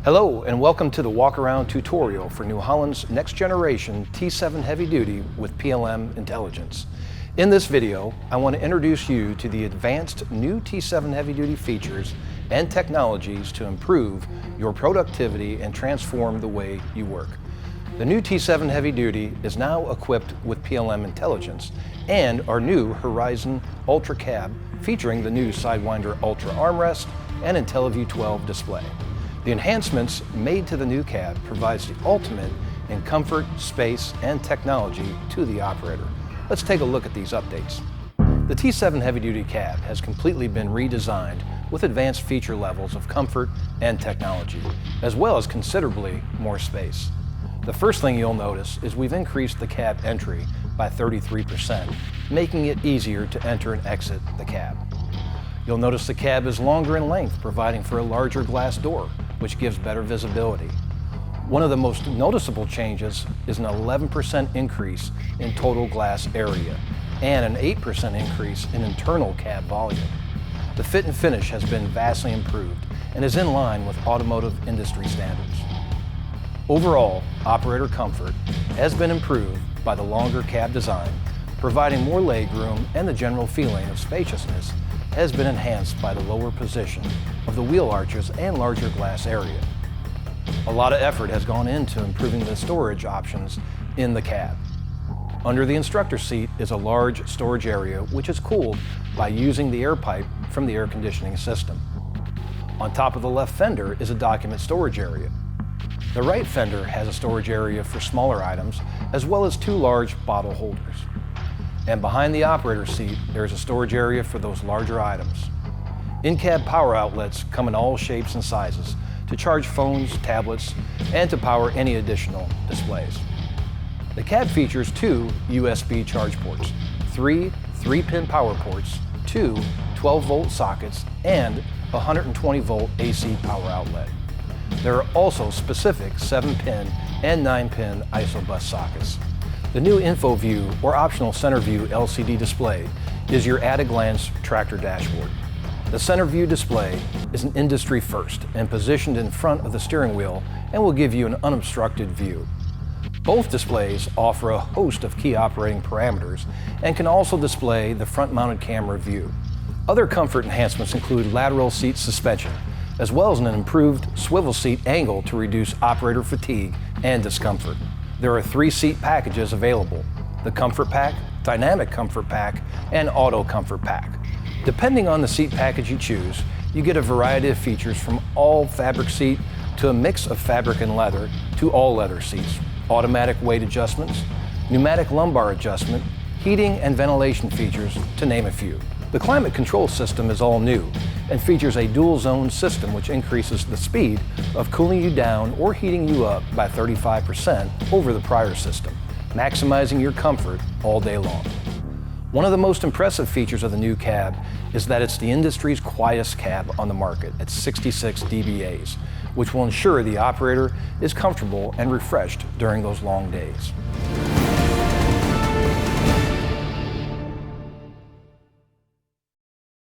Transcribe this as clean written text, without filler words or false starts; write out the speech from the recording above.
Hello and welcome to the Walkaround tutorial for New Holland's next generation T7 Heavy Duty with PLM Intelligence. In this video, I want to introduce you to the advanced new T7 Heavy Duty features and technologies to improve your productivity and transform the way you work. The new T7 Heavy Duty is now equipped with PLM Intelligence and our new Horizon Ultra cab featuring the new SideWinder Ultra armrest and IntelliView 12 display. The enhancements made to the new cab provides the ultimate in comfort, space, and technology to the operator. Let's take a look at these updates. The T7 Heavy Duty cab has completely been redesigned with advanced feature levels of comfort and technology, as well as considerably more space. The first thing you'll notice is we've increased the cab entry by 33%, making it easier to enter and exit the cab. You'll notice the cab is longer in length, providing for a larger glass door, which gives better visibility. One of the most noticeable changes is an 11% increase in total glass area and an 8% increase in internal cab volume. The fit and finish has been vastly improved and is in line with automotive industry standards. Overall, operator comfort has been improved by the longer cab design, providing more legroom, and the general feeling of spaciousness has been enhanced by the lower position of the wheel arches and larger glass area. A lot of effort has gone into improving the storage options in the cab. Under the instructor seat is a large storage area which is cooled by using the air pipe from the air conditioning system. On top of the left fender is a document storage area. The right fender has a storage area for smaller items as well as two large bottle holders. And behind the operator seat, there's a storage area for those larger items. In-cab power outlets come in all shapes and sizes to charge phones, tablets, and to power any additional displays. The cab features two USB charge ports, three 3-pin power ports, two 12-volt sockets, and a 120-volt AC power outlet. There are also specific 7-pin and 9-pin ISO-bus sockets. The new IntelliView or optional center view LCD display is your at-a-glance tractor dashboard. The center view display is an industry first and positioned in front of the steering wheel and will give you an unobstructed view. Both displays offer a host of key operating parameters and can also display the front-mounted camera view. Other comfort enhancements include lateral seat suspension, as well as an improved swivel seat angle to reduce operator fatigue and discomfort. There are 3 seat packages available: the Comfort Pack, Dynamic Comfort Pack, and Auto Comfort Pack. Depending on the seat package you choose, you get a variety of features from all fabric seat to a mix of fabric and leather to all leather seats, automatic weight adjustments, pneumatic lumbar adjustment, heating and ventilation features, to name a few. The climate control system is all new and features a dual zone system which increases the speed of cooling you down or heating you up by 35% over the prior system, maximizing your comfort all day long. One of the most impressive features of the new cab is that it's the industry's quietest cab on the market at 66 dBAs, which will ensure the operator is comfortable and refreshed during those long days.